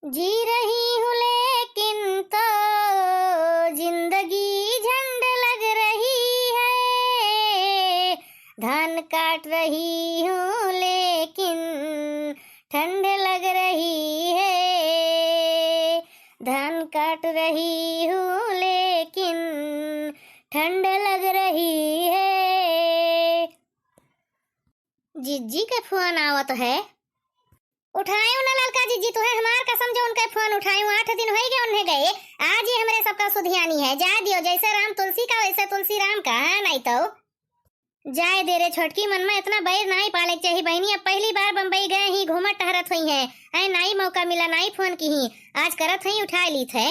जी रही हूँ लेकिन तो जिंदगी झंड लग रही है। धान काट रही हूँ लेकिन ठंड लग रही है। धान काट रही हूँ लेकिन ठंड लग रही है। जीजी का फोन आवत है। उठायो ना ललका जीजी, तो है हमार कसम जो उनका फोन उठायो। 8 दिन हो गए उन्हें गए। आज ही हमरे सबका सुधियानी है। जा दियो, जैसे राम तुलसी का वैसे तुलसी राम का है। नहीं तो जाए दे रे छोटकी, मन में इतना बैर नहीं पाले चाहिए बहनी। अब पहली बार बम्बई गए ही घूमत टहरत हुई है। ऐ नहीं मौका मिला, नहीं फोन की ही आज करत हुई, उठा ली थे।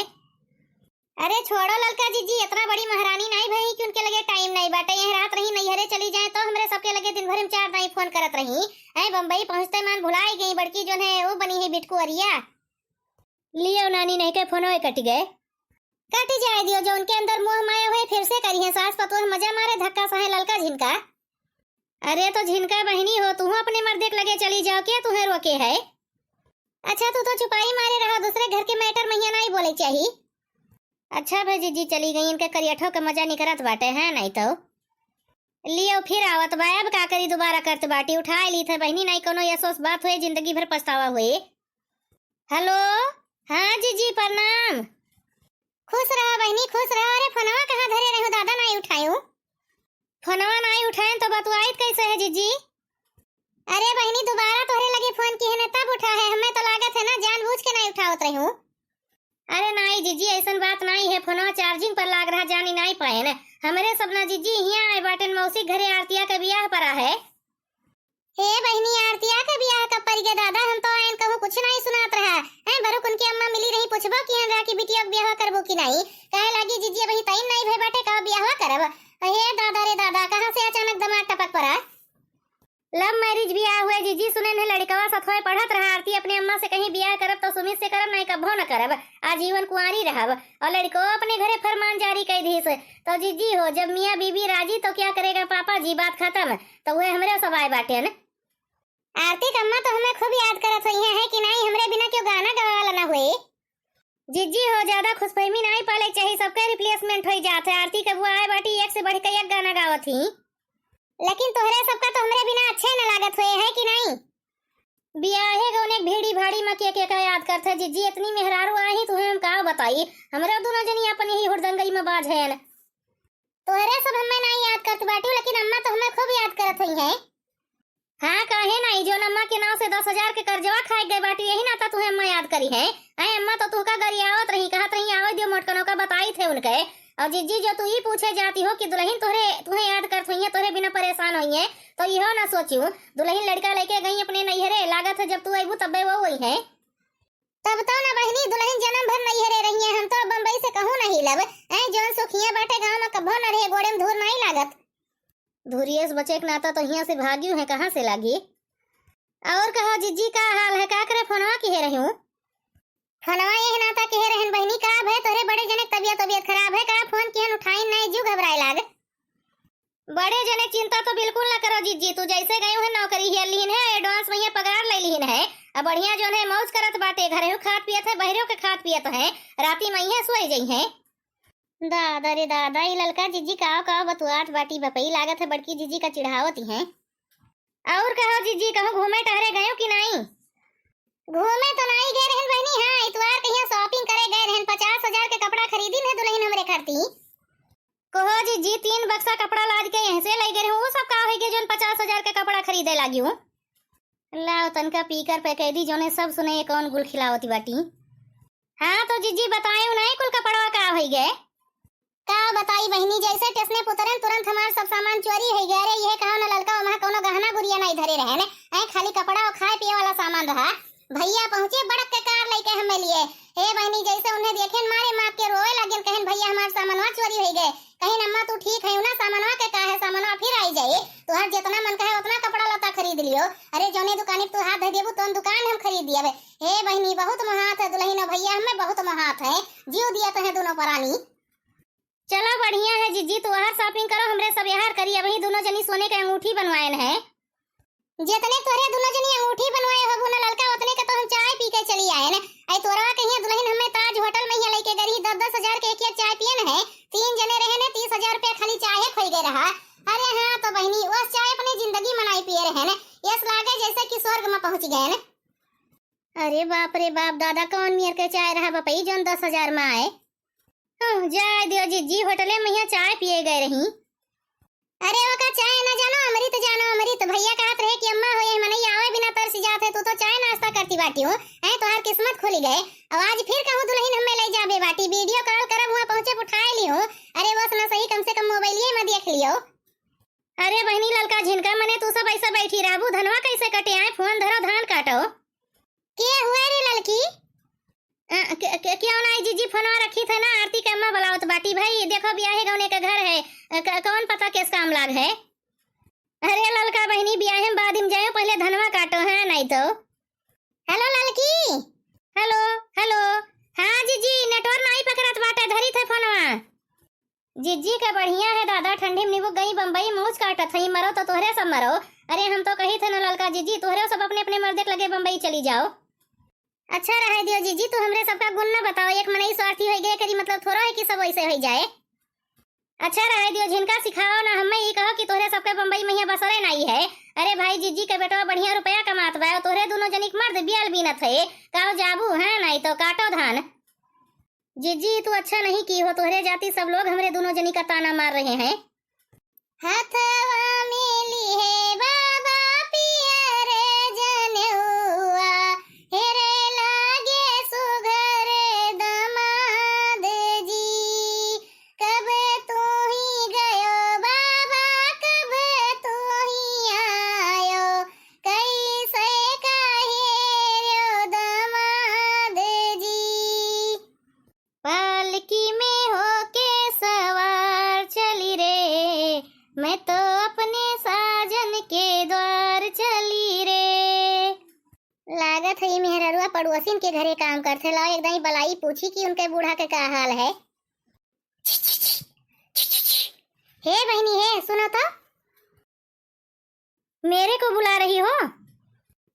अरे छोड़ो ललका जीजी, इतना बड़ी महारानी नहीं भई कि उनके लगे टाइम नहीं बाटे। यह रात रही नैहरे चली जाए तो हमरे सबके लगे दिन भर में 4 नहीं फोन करत रही। ऐ बम्बई पहुंचते मान भुलाई गई। बड़की जो है वो बनी है बिटकू अरिया। लियो नानी नहीं के फोन कट गए। कट जाए दियो, जो उनके अंदर मोह माया हुए फिर से करी है। सास पतोह मजा मारे धक्का सहे ललका झिनका। अरे तो झिनका बहनी हो, तू अपने मर्दे के लगे चली जाओ, क्या तुम्हें रोके है? अच्छा तू तो छुपाई मारे रहा, दूसरे घर के मैटर मैया नहीं बोले चाहिए। अच्छा भाई जीजी चली गई, इनके करियठो के मजा निकरत बाटे है। नहीं तो लियो फिर आवत बा। अब का करी, दोबारा करत बाटी। उठा ली थे बहनी, नहीं कोनो यशोस बात हुए, जिंदगी भर पछतावा हुए। हेलो हाँ जीजी प्रणाम। खुश रहा बहनी खुश रहा। अरे फोनवा कहाँ धरे रहे हो दादा, नहीं उठायो। फोनवा नहीं उठाए तो बतवाइत कैसे है जीजी? अरे बहनी दोबारा तोहरे लगे फोन की है ना, तब उठा है। हमें तो लागत है ना जानबूझ के नहीं उठावत रही हूँ। अरे नहीं जीजी ऐसा बात नहीं है, फोनवा चार्जिंग पर लाग रहा, जानी नहीं पाए न। हमारे सपना जीजी यहाँ आए बाटन मौसी घरे आरतिया का ब्याह पड़ा है। हे बहनी आरतिया का ब्याह कब पड़ गया दादा? हम तो आयन कहूँ कुछ नहीं सुनात रहा है। बरुक उनकी अम्मा मिली रही, पूछबो कि हमरा की बिटिया का ब्याह करबो कि नहीं। कहे लगी जीजी अभी टाइम नहीं भई बाटे, कब ब्याह करब। हे दादा रे दादा, कहाँ से अचानक दमाद टपक पड़ा? लव मैरिज भी आ हुए जीजी, सुने ने लड़कवा सथोए पढ़त रहा। आरती अपने अम्मा से कहीं ब्याह करब तो सुमित से करब, नहीं कभो न करब, आजीवन कुंवारी रहब। और लड़को अपने घरे फरमान जारी कर दी से। तो जीजी हो जब मियाँ बीबी राजी तो क्या करेगा पापा जी, बात खत्म। तो वह हमरे सब आए बाटे न। आरती का अम्मा तो हमें खूब याद करत हुई है कि नहीं, हमरे बिना क्यों गाना गवाला ना हुए। जीजी हो ज्यादा खुशफहमी नहीं पाले चाहिए, सबका रिप्लेसमेंट हो जाते। आरती का बुआ आए बाटी, एक से बढ़ के एक गाना गावत ही। लेकिन तोहरे सबका तो हमरे बिना अच्छे न लागत हुए है कि नहीं। बियाहे गौने भेड़ी भाड़ी में के का याद करते जीजी, इतनी मेहरारू आई तुम्हें हम का बताई। हमरा दोनों जनी अपन ही हुड़दंगई में बाज है। तोहरे सब हमें नहीं याद करत बाटी, लेकिन अम्मा तो हमें खूब याद करत हुई है। हाँ काहे नहीं, जो अम्मा के नाव से 10,000 के कर्जवा खाए गए बाटी, यही ना था तुम्हें अम्मा याद करी है। अम्मा तो तू का गरियावत रही, कहत रही आओ दियो मोटकनों का बताई थे उनके। और जीजी जो तू ही पूछे जाती हो कि दुल्हन तुम्हें याद करत हुई है, तोहरे बिना परेशान हुई है, तो यहो ना सोचू दुल्हन लड़का लेके गई अपने नैहरे। लागत है जब तू अबू तब वो हुई है। तब तो ना बहनी दुल्हन जन्म भर नैहरे रही है। हम तो बम्बई से कहूँ नहीं लब। जौन सुखिया बाटे गाँव में कभो न रहे, गोड़े में धूर नहीं लागत। धुरिये से बचे के नाता तो यहाँ से भागी है, कहाँ से लागी। और कहो जीजी का हाल है, का करे फोनवा की है रही हूँ। फोनवा ये नाता कह रहन बहनी का है, तोरे बड़े जने तबियत खराब है का? फोन किहन उठाई नहीं, जू घबराए लाग। बड़े जने चिंता तो बिल्कुल ना करो जीजी, तू जैसे गई है नौकरी है लीन है, एडवांस में पगार ले लीन है। अब बढ़िया जो है मौज करत बाटे, घरे खात पियत है, बहरों के खात पियत है, राती में ही सोई गई है। दादा रे दादा, ये ललका जीजी का बतुआट बाटी बपई लागत है, बड़की जीजी का चिढ़ावती है। और कहो जीजी कहूँ घूमे टहरे गए कि नहीं? घूमे तो नहीं गए रहन बहनी। हाँ इतवार कहीं शॉपिंग करे गए रहन, 50,000 के कपड़ा खरीदी है दुल्हन हमरे खरती। कहो जीजी 3 बक्सा कपड़ा लाद के यहाँ से ले गए रहूं, वो सब का हो गए जो 50,000 के कपड़ा खरीदे लागी हूँ। लाओ तनका पीकर पे कह दी जो ने सब सुने कौन गुल खिलावती बाटी। हाँ तो जीजी बतायो नहीं कुल कपड़ा का हो गए। का बताई बहनी, जैसे टेसने पुतरन तुरंत हमार सब सामान चोरी हो गया रे। ये कहो न ललका वहाँ कोनो गहना गुड़िया नहीं धरे रहे, खाली कपड़ा और खाए पिए वाला सामान रहा। भैया पहुंचे बड़क के कार लेके हमें लिए। हे बहनी जैसे उन्हें देखे मारे मार के रोए लगे, कहन भैया हमारे सामानवा चोरी हो गए। कहीं अम्मा तू ठीक है ना, सामानवा के का है, सामानवा फिर आई जाए, तुहार जितना मन कहे उतना कपड़ा लता खरीद लियो। अरे जोने दुकान तू हाथ दे देबू तो दुकान हम खरीद दिए। हे बहनी बहुत महात है दुल्हन, भैया हमें बहुत महात है, जीव दिया तो है दोनों परानी। चलो बढ़िया है जीजी, तू हर शॉपिंग करो, हमरे सब यार करिए। वही दोनों जनी सोने के अंगूठी बनवाए है। जितने तोरे दोनों जनी अंगूठी बनवाए हो ना ललका, उतने के तो हम चाय पी के चली आए न। आई तोरा अरे बाप रे बाप, दादा कौन मियर के चाय रहा बपई जौन 10,000 में आए। जाए दियो जीजी, होटले में यहाँ चाय पिए गए रही। अरे वो का चाय ना जानो अमृत, जानो अमृत। भैया कहत रहे कि अम्मा हो ये मनई आवे बिना तरस जात है, तू तो चाय नाश्ता करती बाटी हो है, तोहार किस्मत खुली गए। अब आज फिर कहूँ दुल्हन हमें ले जाबे बाटी, वीडियो कॉल करब हुआ पहुंचे उठाए लियो। अरे बस ना सही कम से कम मोबाइलिए में देख लियो। अरे बहनी ललका झिनका मने तू सब ऐसा बैठी रहबू, धनवा कैसे कटे आए, फोन धरो धान काटो। के हुआ रे ललकी? क्यों ना जीजी फोनवा रखी थे ना, आरती के अम्मा बुलावत बाटी। भाई देखो ब्याहे गौने का घर है, कौन पता किस काम लाग है। अरे ललका बहनी ब्याहे बाद में जाए, पहले धनवा काटो है नहीं तो। हेलो ललकी, हेलो हेलो। हाँ जीजी, नेटवर्क नहीं पकड़त बाटे, धरी थे फोनवा। जीजी का बढ़िया है दादा, ठंडी में नींबू गई बम्बई मूछ काटत है, मरो तो तोहरे सब मरो। अरे हम तो कही थे ना ललका जीजी, तोहरे सब अपने अपने मर्दे के लगे बम्बई चली जाओ। अच्छा रह दियो जीजी, तू हमरे सबका गुण न बताओ, एक मनई स्वार्थी हो गए करी मतलब थोड़ा है कि सब वैसे हो जाए। अच्छा रह दियो, झिनका सिखाओ ना, हमें ये कहो कि तोहरे सबके बम्बई में बसरे नहीं है। अरे भाई जीजी के बेटा बढ़िया रुपया कमात बा, तोहरे दोनों जनिक मर्द बियल बीनत है, कहो जाबू है नहीं तो काटो धान। जीजी तू अच्छा नहीं की हो, तोहरे जाति सब लोग हमरे दोनों जनी का ताना मार रहे हैं। हथवा में लिए बाबा पियर जनेउआ, हेरे लागे सुघर दमाद जी। कब तू ही गयो बाबा, कब तू ही आयो, कैसे कहेरो दमाद जी। पालकी में होके सवार चली रे, मैं तो अपने साजन के द्वार चली रे। लागत है मेहररुआ पड़ोसिन के घरे काम करथे, लाओ एकदम ही बलाई पूछी कि उनके बूढ़ा के क्या हाल है। हे बहनी है, सुनो तो। मेरे को बुला रही हो?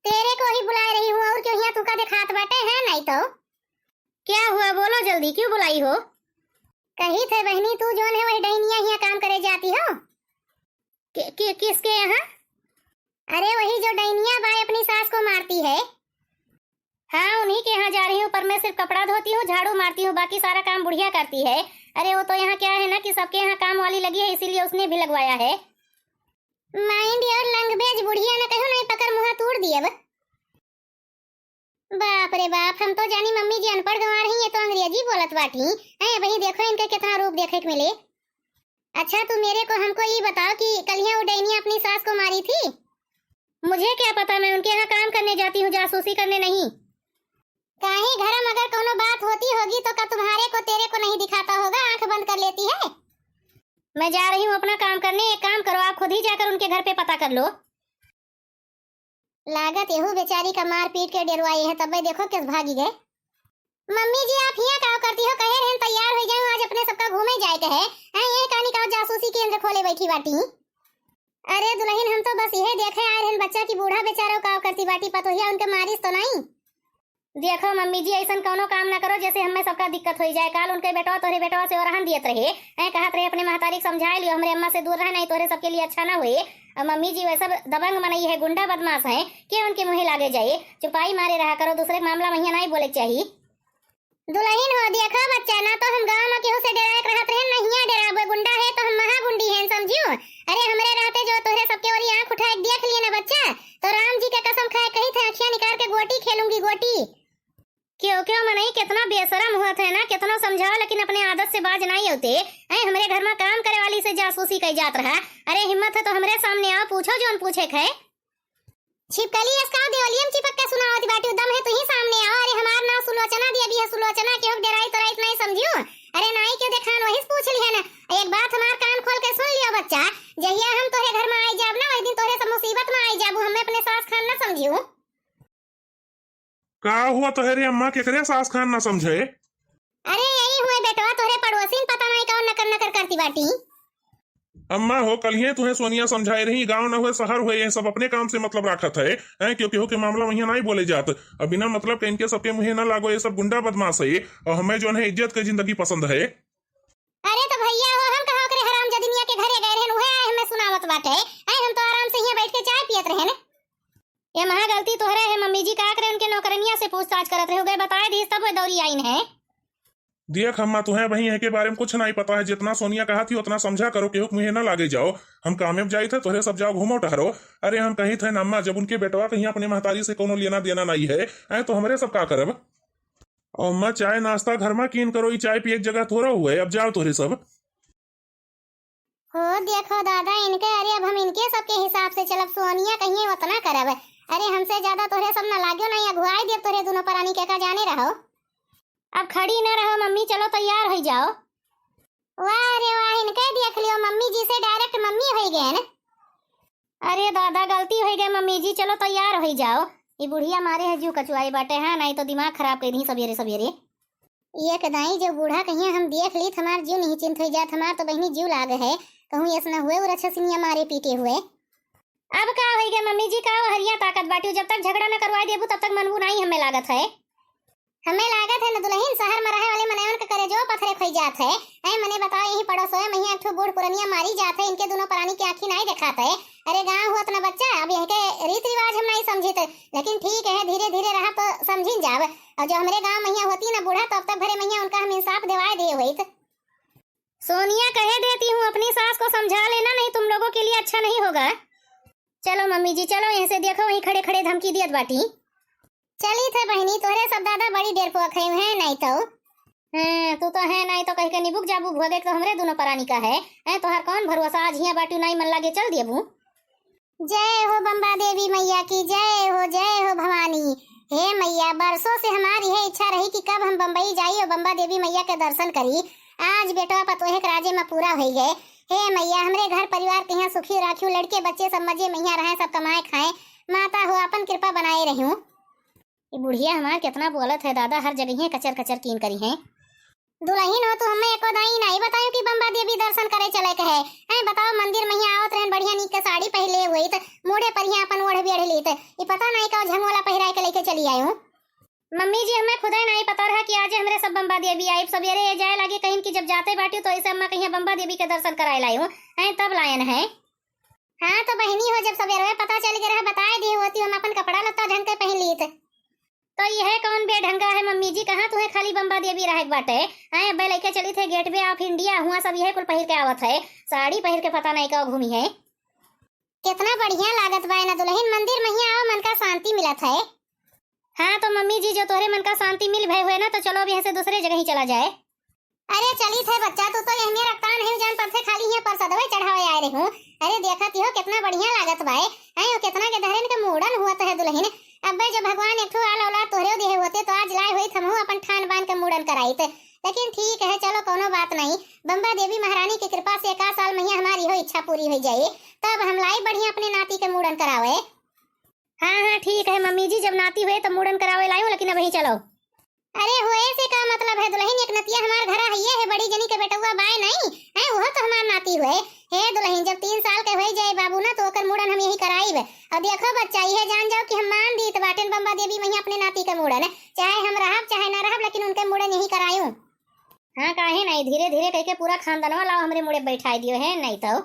तेरे को ही बुला रही हूँ, और क्यों यहाँ तू का दिखात बाटे है नहीं तो। क्या हुआ बोलो जल्दी, क्यों बुलाई हो? कही थे बहनी तू जोन है वही डैनिया यहाँ काम करे जाती हो। किसके यहाँ? अरे वही जो डैनिया बाई अपनी सास को मारती है। हाँ उन्हीं के यहाँ जा रही हूँ, पर मैं सिर्फ कपड़ा धोती हूँ, झाड़ू मारती हूँ, बाकी सारा काम बुढ़िया करती है। अरे वो तो यहाँ क्या है ना कि सबके यहाँ काम वाली लगी है, इसीलिए उसने भी लगवाया है। माइंड योर लैंग्वेज, बुढ़िया ने कहो नहीं पकड़ मुँह तोड़ दिए। बाप रे बाप, हम तो जानी मम्मी जी अनपढ़ गंवा रही है तो अंग्रेजी बोलत बाटी है। वही देखो इनके कितना रूप देखे के मिले। अच्छा तू मेरे को हमको ये बताओ कि कल यहाँ वो डैनिया अपनी सास को मारी थी? मुझे क्या पता, मैं उनके यहाँ काम करने जाती हूँ, जासूसी करने नहीं। काहे घर में अगर कोनो बात होती होगी तो क्या तुम्हारे को तेरे को नहीं दिखाता होगा, आंख बंद कर लेती है। मैं जा रही हूँ अपना काम करने, एक काम करो आप खुद ही जाकर उनके घर पे पता कर लो। लागत यहू बेचारी का मार पीट के डरवाई है, तब देखो किस भागी गए। मम्मी जी आप यहाँ क्या करती हो, कहे रहन तैयार हो जाऊं, आज अपने सबका घूमे जाए कहे ये कहानी का जासूसी केंद्र खोले बैठी बाटी। अरे दुल्हन हम तो बस यही देखे आए रहन, बच्चा की बूढ़ा बेचारा का करती बाटी, पतोहिया उनके मारिस तो नहीं। देखो मम्मी जी ऐसा कोनो काम ना करो जैसे हमें सबका दिक्कत हो जाए। काल उनके बेटवा तोहरे बेटवा से और दियत रहे कहत रहे अपने महतारी समझाए लियो, हमरे अम्मा से दूर रहे नहीं तोहरे सबके लिए अच्छा ना हुए। अब मम्मी जी वैसा दबंग मनई है, गुंडा बदमाश है, कि उनके मुँह लागे जाए, चुपाई मारे रहा करो, दूसरे मामला में नहीं बोले चाहिए। दुल्हन हो देखो बच्चा, ना तो हम गाँव में केहू से डरा रहत रहे, नहीं डराबो, गुंडा है तो हम महागुंडी हैं समझियो। अरे हमरे रहते जो तोहरे सबके ओरी आंख उठाए देख लिए ना बच्चा, तो राम जी का कसम खाए कही थे अखियां निकाल के गोटी खेलूंगी गोटी। क्यों क्यों मनई कितना बेशरम हुआ था ना, कितना समझाओ लेकिन अपने आदत से बाज नहीं होते। हमारे घर में काम करे वाली से जासूसी कही जात रहा। अरे हिम्मत है तो हमरे सामने आओ, पूछो जो पूछे है। छिपकली इसका देवलियम चिपक के सुनावती बाटी, दम है तू ही सामने आओ। अरे हमार नाम सुलोचना दिया भी है, सुलोचना के डराई तो राइत नहीं समझियो। अरे नाई के देखान वही पूछ लिया ना। एक बात हमार कान खोल के सुन लियो बच्चा, जहिया हम तोरे घर में आई जाब ना, वही दिन तोरे सब मुसीबत में आई जाबू, हमें अपने सास खान ना समझियो। का हुआ तोहरे अम्मा के करे सास खान ना समझे? अरे यही हुए बेटवा, तोरे पड़ोसी पता नहीं कौन नकर नकर करती बाटी। अम्मा हो कल ही तुम्हें सोनिया समझाई रही, गांव न हुए शहर हुए, ये सब अपने काम से मतलब रखत है क्योंकि हो के मामला वही नहीं बोले जात। अब बिना मतलब के इनके सबके मुँह ना लागो, ये सब गुंडा बदमाश है और हमें जो है इज्जत की जिंदगी पसंद है। अरे तो भैया हो हम कहा करे हराम जदिनिया के घरे गए रहन, उहे हमें सुनावत बाटे। हम तो आराम से यहाँ बैठ के चाय पियत रहन। ये महा गलती तोहरे है। मम्मी जी का करे उनके नौकरनिया से पूछताछ करत रहे हो गए, बताए दी तब दौरी आईन है। देख अम्मा तुम्हें वही है के बारे में कुछ नहीं पता है। जितना सोनिया कहा थी उतना समझा करो, केहू मुहे ना लागे जाओ। हम कामयाब जाई थे तोहरे सब जाओ घूमो टहरो। अरे हम कही थे ना अम्मा, जब उनके बेटवा कहीं अपने महतारी से कोनो लेना देना नहीं है तो हमरे सब का करब। और अम्मा चाय नाश्ता घर में कीन करो, चाय पी एक जगह थोड़ा हुए, अब जाओ तोहरे सब। हो देखो दादा इनके, अरे अब हम इनके सबके हिसाब से चलब, सोनिया कहिए उतना करब। अरे हमसे ज्यादा तोहरे सब न लाग्यो नहीं, अगुआई देव तोहरे दोनों प्राणी के का जाने रहो। अब खड़ी न रहो मम्मी, चलो तैयार हो जाओ। वाह रे वाह, इनके देख लियो, मम्मी जी से डायरेक्ट मम्मी हो गए न। अरे दादा गलती हो गई मम्मी जी, चलो तैयार हो जाओ। ये बुढ़िया मारे है जू कचुआई बाटे है, नहीं तो दिमाग खराब कर दी सवेरे सवेरे। ये कदाई जो बूढ़ा कहिए हम देख ली, हमार जीव नहीं चिंत हो जात। हमार तो बहनी जीव लाग है, कहूँ ऐसा न हुए रक्षसिनिया मारे पीटे हुए। अब का हो गया मम्मी जी, का हरिया ताकत बाटी, जब तक झगड़ा न करवा देबू तब तक मनबू नहीं। हमें लागत है न दुल्हन, शहर में रहे वाले मनेवन के करे जो पथरे खोई जात है। मने बताओ यही पड़ोस है महिया एक बूढ़ पुरनिया मारी जात है, इनके दोनों प्राणी की आंखी नहीं दिखात है। अरे गाँव हुआ ना बच्चा, अब यहाँ के रीत रिवाज हम नहीं समझे, लेकिन ठीक है धीरे धीरे रहा तो समझी जाब। और जो हमारे गाँव मैया होती ना बूढ़ा, तो अब तक भरे मैया उनका हम इंसाफ दिवाए दे हुई। सोनिया कहे देती हूँ अपनी सास को समझा लेना, नहीं तुम लोगों के लिए अच्छा नहीं होगा। चलो मम्मी जी चलो, यहाँ से देखो वहीं खड़े खड़े धमकी दियत बाटी। चली थे बहनी, तोहरे सब दादा बड़ी देर पोख है नहीं तो। तू तो है नहीं तो कह के निबुक जाबू भोगे तो हमरे दोनों प्राणी का है। तोहर कौन भरोसा, आज हिया बाटू नहीं मन लागे चल दियबू। जय हो बम्बा देवी मैया की, जय हो भवानी। हे मैया, बरसों से हमारी है इच्छा रही कि कब हम बम्बई जाई और बम्बा देवी मैया के दर्शन करी। आज बेटवा पतोहे के राजे में पूरा हो गए। हे मैया, हमरे घर परिवार के यहाँ सुखी राखियो, लड़के बच्चे सब मजे मैया रहे, सब कमाए खाए। माता हो अपन कृपा बनाए रही हूँ। ये बुढ़िया हमार कितना बोलत है दादा, हर जगह कचर कचर कीन करी है। दुल्हन हो तो हमें एको दाई नहीं बतायो कि बम्बा देवी दर्शन करे चले के है। बताओ मंदिर में आवत रहन, बढ़िया नीक के साड़ी पहले हुई त मोड़े पर ही अपन ओढ़ बेढ़ ली, ये पता नहीं का झंगोला पहराए के लेके चली आयो। मम्मी जी हमें खुद नहीं पता रहा कि आज हमरे सब बम्बा देवी आई। सवेरे जाए लगे कहीं कि जब जाते बाटी तो ऐसे अम्मा कहीं बम्बा देवी के दर्शन कराए लायो तब लायन है। हाँ तो बहनी हो, जब सवेरे पता चल गया बताए दी होती, हम अपन कपड़ा लत्ता ढंग के पहन ली तो यह कौन बेढंगा है मम्मी जी, कहाँ तुम्हें खाली बम्बा देवी रहे बाटे। अब्बे लेके चली थे गेट वे ऑफ इंडिया, हुआ सब यह कुल पहिर के आवत है, साड़ी पहिर के पता नहीं का घूमी है। कितना बढ़िया लागत बा ना दुल्हन, मंदिर में ही आओ मन का शांति मिलत है। हाँ तो मम्मी जी जो तोहरे मन का शांति मिल भय हुए ना, तो चलो अब यहाँ से दूसरे जगह ही चला जाए। अरे चली थे बच्चा, तू तो यह रखता नहीं जान पर से खाली यहाँ पर सदवे चढ़ावे आए रही हूँ। अरे देखती हो कितना बढ़िया लागत बाए, कितना के धरन के मूड़न हुआ है दुल्हन। अब्बे जो भगवान एक आल औलाद तोहरे दिए होते तो आज लाए हुई थमहू अपन ठान बांध के मूड़न कराई थे। लेकिन ठीक है चलो कोनो बात नहीं, बम्बा देवी महारानी की कृपा से 1 साल में हमारी हो इच्छा पूरी हो जाए, तब हम लाई बढ़िया अपने नाती के मूड़न करावे। हाँ ठीक है मम्मी जी, जब नाती हुए तब मूड़न करावे लाऊं, लेकिन अब ही चलो। अरे होए से का मतलब है दुल्हन, एक नतिया हमार घर है बड़ी जनी के बेटा हुआ बाय नहीं है, वो तो हमार नाती हुए। हे दुल्हन जब 3 साल के हो जाए बाबू ना, तो ओकर मूड़न हम यही कराईब। अब देखो बच्चा ये जान जाओ कि हम मान दी बाटन बम्बा देवी मैया अपने नाती के मूड़न, चाहे हम रहब चाहे ना रहब, लेकिन उनके मूड़न यही करायूं। हाँ काहे नहीं, धीरे धीरे कह के पूरा खानदानवा लाओ हमरे मुड़े बैठाई दियो है नहीं तो।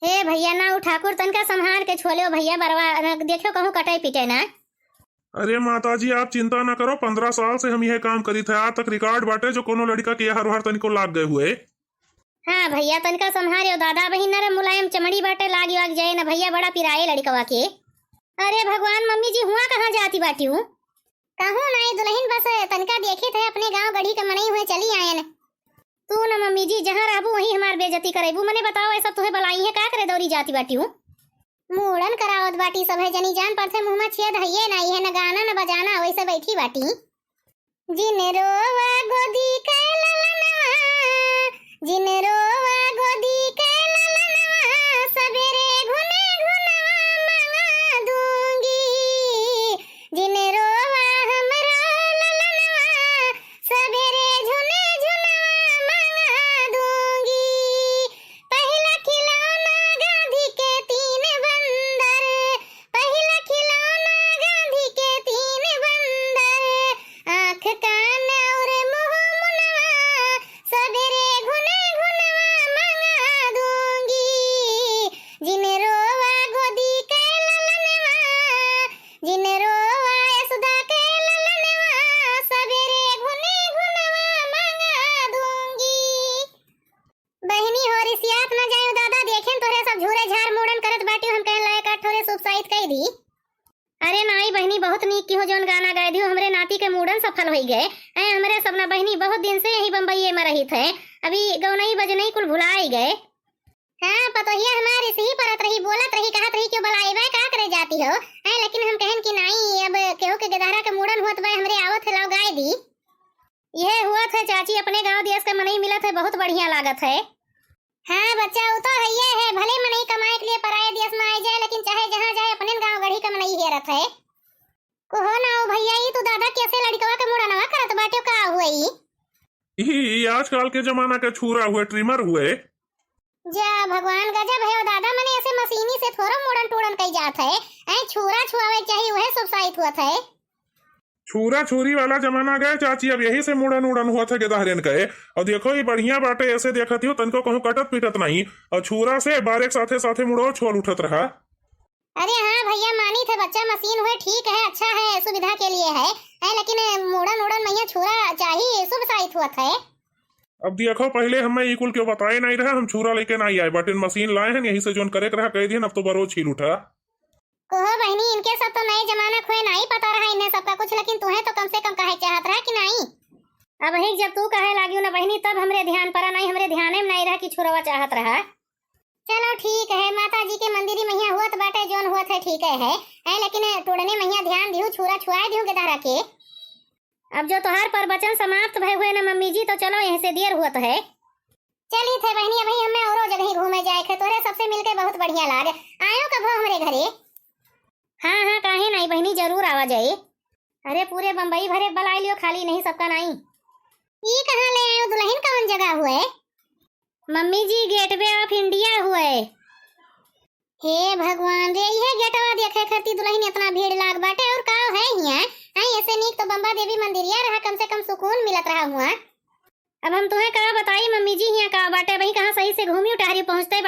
हे भैया ना ठाकुर तनका संभाल के छोले भैया, बरवा देखो कहूँ कटाई पीटे ना। अरे माताजी आप चिंता ना करो, 15 साल से हम यह काम करी थे, आज तक रिकॉर्ड बाटे जो कोनो लड़का के हर हर तनिको लाग गए हुए। हाँ भैया तनका संभालियो, दादा बहिन नरम मुलायम चमड़ी बाटे लाग वाग जाए ना भैया, बड़ा पिराए लड़कवा के। अरे भगवान मम्मी जी हुआ कहाँ जाती बाटी हूँ, कहूँ नहीं दुल्हन बस तनका देखे थे अपने गांव गढ़ी के मनई हुए चली आयन। तू न मम्मी जी जहाँ रहबू वहीं हमार बेइज्जती करेबू, मने बताओ ऐसा तुहे बलाई है का करे दौरी जाती बाटी हूँ। मूड़न करावत बाटी सब है जनी जान पर से मुंह में छेद है नहीं है, न गाना न बजाना, वैसे बैठी बाटी। जिन रोवा गोदी के ललनवा, जिन रोवा गोदी के ललनवा, सवेरे घुने घुनवा मंगा दूंगी। जिन रोवा हमरा ललनवा, सवेरे झुने झुनवा मंगा दूंगी। पहला खिलौना गांधी के 3 बंदर, पहला खिलौना गांधी के 3 बंदर, आँख कान और मुंह मुनवा, सवेरे घुने घुनवा नाती के मूडन सफल हो गए। हमारे सबना बहनी बहुत दिन से यही बम्बई में रही थे, अभी गौनई बजनई कुल भुला ही गए। हाँ पतोहिया हमारे इसी परत रही, बोलत रही, कहत रही क्यों बुलाईबे, का करे जाती हो। लेकिन हम कहन कि नहीं, अब केहू के गदारा के मूडन होत बे, हमरे आवत है लाओ गाय दी। यह हुआ था चाची, अपने गांव देश का मनई मिलत है, बहुत बढ़िया लागत है। हाँ बच्चा वो तो है, ये है भले मनई कमाए के लिए पराये देश में आ जाए, लेकिन चाहे जहाँ जाए अपने गांव गढ़ी का मनई हेरत है। कहो ना ओ भैया, ये तू दादा कैसे लड़कवा के मूडनवा करत बाटे, का हुई ई आजकल के जमाना के छुरा हुए, ट्रिमर हुए। जा भगवान गजब है, दादा मने ऐसे मशीनी से थोड़ा मूडन टूडन कई जात है। छुरा छुआवे चाहिए, वह सब साइट हुआ था। छुरा छुरी वाला जमाना गए चाची, अब यही से मुड़न उड़न हुआ था गेदाहरेन कहे। और देखो ये बढ़िया बाटे, ऐसे देखती हो तनको कहूँ कटत पीटत नहीं, और छुरा से बारेक साथे साथे मुड़ो छोल उठत रहा। अरे हाँ भैया मानी थे, बच्चा मशीन हुए ठीक है, अच्छा है, सुविधा के लिए है, लेकिन मूडन उड़न मैया छुरा चाहिए, शुभ साइट हुआ था। अब देखो पहले हमें ई कुल क्यों बताए नहीं रहा, हम छुरा लेके नहीं आए, बट इन मशीन लाए हैं, यही से जोन करे रहा कह दिए, अब तो बरो छील उठा। कहो बहनी, इनके सब तो नए जमाना खोए नहीं पता रहा इन्हें सबका कुछ, लेकिन तुम्हें तो कम से कम कहे चाहत रहा कि नहीं। अब ही जब तू कहे लागी ना बहनी, तब हमरे ध्यान पड़ा नहीं, हमरे ध्यान में नहीं रहा कि छुरवा चाहत रहा। चलो ठीक है, माता जी के मंदिरी मैया हुआ बाटे, जोन हुआ है ठीक है, लेकिन टोड़ने मैया ध्यान दियो, छुरा छुआ दियो गेदारा के। अब जो तोहार पर वचन समाप्त भय हुए ना मम्मी जी, तो चलो यहीं से देर हुआ तो है। चली थे बहनी, अभी हमें औरो जगह घूमे जाए थे, तोरे सबसे मिलके बहुत बढ़िया लागे। आयो कब हमारे घरे? हाँ हाँ काहे नहीं बहनी, जरूर आवा जाए। अरे पूरे बम्बई भरे बलाई लियो, खाली नहीं सबका नहीं। ये कहाँ ले आयो दुल्हन, कौन जगह हुए? Mummy ji gateway of India हुए। हे भगवान रे, ये गेटवा देखे खरती दुल्हन इतना भीड़ लाग बाटे, और का है हिया? ऐसे नीक तो बम्बा देवी मंदिरिया रहा, कम से कम सुकून मिलत रहा हुआ। अब हम तुम्हें कहा बताई मम्मी जी, यहाँ का बाटे वही कहाँ सही से घूमी उठारी, पहुँचते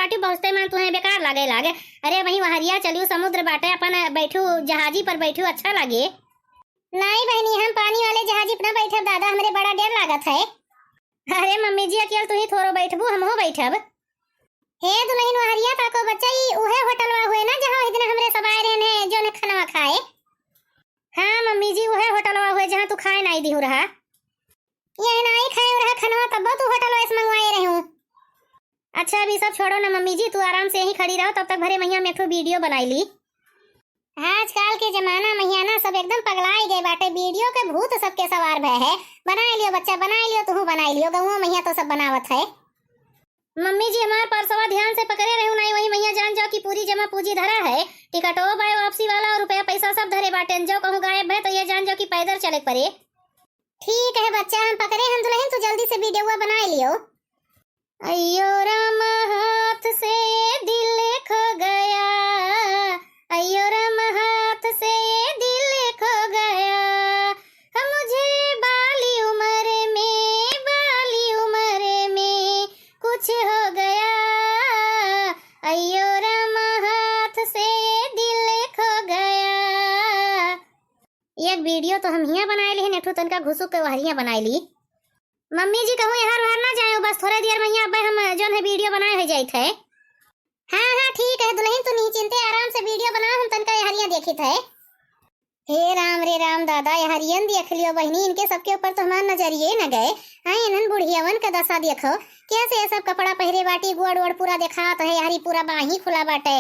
मान तुम्हें बेकार लागे। अरे वही वहरिया चलियो, समुद्र बाटे, अपन बैठू जहाजी पर बैठू, अच्छा लगे। नहीं बहनी, हम पानी वाले जहाजी पर बैठब दादा, हमरे बड़ा डर लागत है। अरे मम्मी जी अकेले तू ही थोड़ो बैठबू, हम हो बैठब। हे दुल्हन वहरिया ताको बच्चा, ये उहे होटलवा हुए ना जहाँ इतने हमरे सब आए रहे जो ने खाना खाए। हाँ मम्मी जी वह होटलवा हुए जहाँ तू खाए नहीं दी रहा, ये नहीं खाए रहा खाना, तब तू होटलवा से मंगवाए रहे हूँ। अच्छा अभी सब छोड़ो ना मम्मी जी, तू आराम से यहीं खड़ी रहो, तब तक भरे मैया में एक वीडियो बनाई ली। आजकल के जमाना मैया ना सब एकदम पगलाई गए बाटे, वीडियो के भूत सबके सवार भय है। बनाए लियो बच्चा, बनाए लियो, तू बनाई लियो, गहुआ मैया तो सब बनावत है। मम्मी जी हमारे परसवा ध्यान से पकड़े रहे नहीं, वही मैया जान जाओ कि पूरी जमा पूंजी धरा है, टिकटो बाय वापसी वाला और रुपया पैसा सब धरे बाटे, जो कहूँ गायब है तो ये जान जाओ कि पैदल चले पड़े। ठीक है बच्चा, हम पकड़े हम दुल्हन, तू जल्दी से वीडियो बना लियो। अयो राम हाथ से दिल खो गया, अयो राम हाथ से दिल खो गया, मुझे बाली उम्र में कुछ हो गया, अयो राम हाथ से दिल खो गया। एक वीडियो तो हम हिया बनाए ली, नेठू तनका घुसू के वहरिया बनाए ली। मम्मी जी कहूँ यहाँ बाहर ना जाओ, बस थोड़े देर में यहाँ अब हम जो है वीडियो बनाए हो जाए थे। हाँ हाँ ठीक है दुल्हन, तू नहीं चिंते, आराम से वीडियो बना, हम तनका हरिया देखी थे। हे राम रे राम दादा, हरियन देख लियो बहनी, इनके सबके ऊपर तो हमारा नजरिए न गए। इन्हन बुढ़ियावन का दशा देखो, कैसे ये सब कपड़ा पहरे बाटी, गोड़ वोड़ पूरा देखा तो है, हरी पूरा बाही खुला बाटे।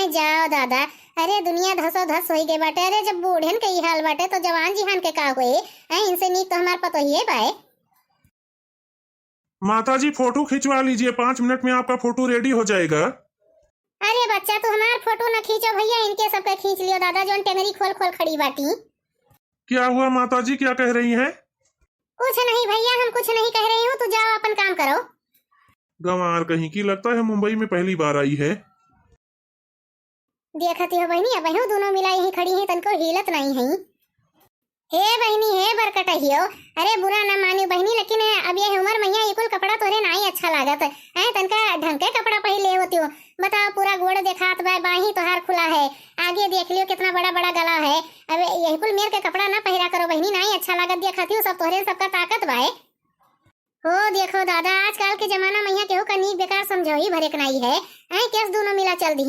जाओ दादा, अरे दुनिया धसो धस हो गई बाटे। अरे जब बूढ़न के हाल बाटे तो जवान जिहान के का हुए, इनसे नीक तो हमारे पतो ही बाय। माता जी फोटो खिंचवा लीजिए, 5 मिनट में आपका फोटो रेडी हो जाएगा। अरे बच्चा तू हमारा फोटो न खींचो भैया, इनके सबका खींच लियो दादा, जो टेंगरी खोल खोल खड़ी बाटी। क्या हुआ माता जी, क्या कह रही हैं? कुछ नहीं भैया, हम कुछ नहीं कह रही हूँ, तू जाओ अपन काम करो। गंवार कहीं की, लगता है मुंबई में पहली बार आई है। देखती हो बहनी, अब दोनों मिला यहीं खड़ी हैं, तनको हिलत नहीं है। हे बहनी हे बरकट हियो, अरे बुरा ना मानियो बहनी, लेकिन अब ये उम्र मैया ये कुल कपड़ा तोरे नहीं अच्छा लागत है, तनका ढंग के कपड़ा पहन ले होती हो। बताओ पूरा गोड़ देखात बा, बाही तोहार खुला है, आगे देख लियो कितना बड़ा बड़ा गला है। अब यही कुल मेर के कपड़ा ना पहरा करो बहनी, नहीं अच्छा लागत देखती हो, सब तोहरे सबका ताकत बाए। हो देखो दादा, आजकल के जमाना मैया केहू का नीक बेकार समझोही भरे के नहीं है, कैस दोनों मिला चल दी।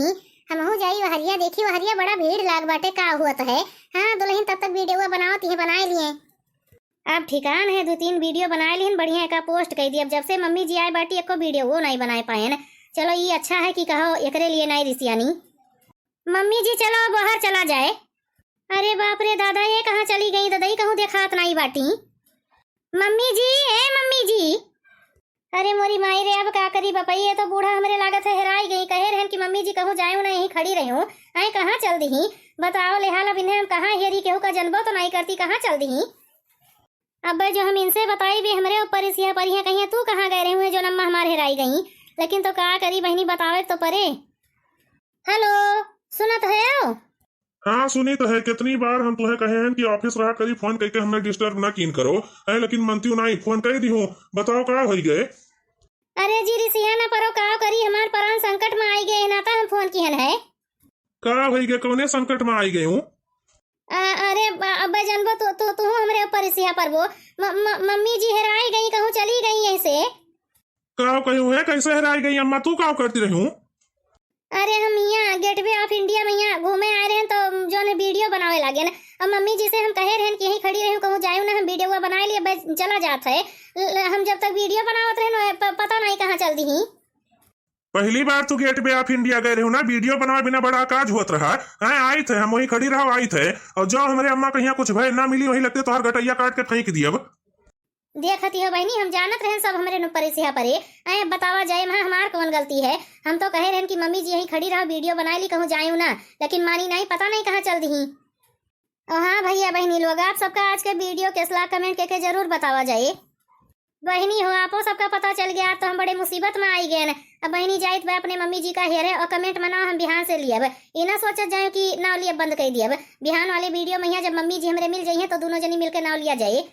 हम जाई हरिया देखी, हरिया बड़ा भीड़ लाग बाटे, का हुआ तो है। हाँ दुल्हन तब तक वीडियो बनाओ, तीहे बनाए लिए। अब ठिकान है, 2-3 वीडियो बना ली बढ़िया का पोस्ट कर दी। अब जब से मम्मी जी आए बाटी एको वीडियो वो नहीं बनाए पाए न। चलो ये अच्छा है कि कहो एकरे लिए नहीं रिसियानी। मम्मी जी चलो बाहर चला जाए। अरे बाप रे दादा, ये कहाँ चली गई? दादा कहूँ देखात नहीं बाटी। मम्मी जी, ए मम्मी जी। अरे मोरी माई रे, अब का करी बपई? ये तो बूढ़ा हमरे लागत है हेराई गई। कहे रहन कि मम्मी जी कहूँ जाऊँ ना, यहीं खड़ी रही हूँ। आई कहाँ चल दी? बताओ लेहाल, अब इन्हें हम कहाँ हेरी केहू का जनबो तो नहीं करती, कहाँ चल दी? अब जो हम इनसे बताई भी हमरे ऊपर इसिया पर ही कहीं तू कहाँ गए रहे हुए जो नम्मा हमारे हेराई गई। लेकिन तो का करी बहनी, बतावे तो परे। हेलो, सुनत है? हाँ सुनी तो है, कितनी बार हम तुम्हें कहे हैं कि ऑफिस रहा करी फोन करके हमें डिस्टर्ब ना कीन करो है, लेकिन मनती नहीं, फोन कर दी हूँ। बताओ का हो गए? अरे जी रिसिया ना परो, का करी? हमार प्राण संकट में आई गए ना, हम फोन किहन है। का हो गए? कौने संकट में आई गई हूँ? अरे अब्बा जानबो तो हमरे ऊपर इसिया पर वो मम्मी जी हेराई गई, कहूँ चली गई ऐसे। का कहूँ है? कैसे हेराई गई अम्मा? तू का करती रही हूँ? अरे हम यहाँ गेटवे ऑफ इंडिया में यहाँ घूमे आए रहे तो जो ने वीडियो बनावे लगे ना। अब मम्मी जी से हम कहे रहे कि यहीं खड़ी रहे, कहूँ जाऊँ ना, हम वीडियो बना लिए चला जाता है। हम जब तक वीडियो बनावत रहे ना पता नहीं कहाँ चल दी। पहली बार तू गेट वे ऑफ इंडिया गए रहे ना, वीडियो बनाए बिना बड़ा काज होत रहा है। आई थे हम, वहीं खड़ी रहो आई थे, और जो हमारे अम्मा कहीं कुछ भय ना मिली वहीं लगते तो हर गटैया काट के फेंक दी। अब देखती हो बहनी, हम जानत रहे सब हमारे ऊपर इसिया परे। आए बतावा जाए वहाँ हमार कौन गलती है? हम तो कहे रहे कि मम्मी जी यहीं खड़ी रहो, वीडियो बना ली, कहूँ जाऊँ ना, लेकिन मानी नहीं, पता नहीं कहाँ चल दी। और हाँ भैया बहनी लोग, आप सबका आज के वीडियो के सलाह कमेंट करके जरूर बतावा जाए। बहनी हो, आपो सबका पता चल गया तो हम बड़े मुसीबत में आई गए। अब बहनी जाइत वह अपने मम्मी जी का हेरे और कमेंट में ना हम बिहान से लिए। अब ये ना सोचत जाए कि नाव लिए बंद कर दिए। अब बिहान वाले वीडियो में यहाँ जब मम्मी जी हमरे मिल जाइए तो दोनों जनी मिलकर नाव लिया जाए।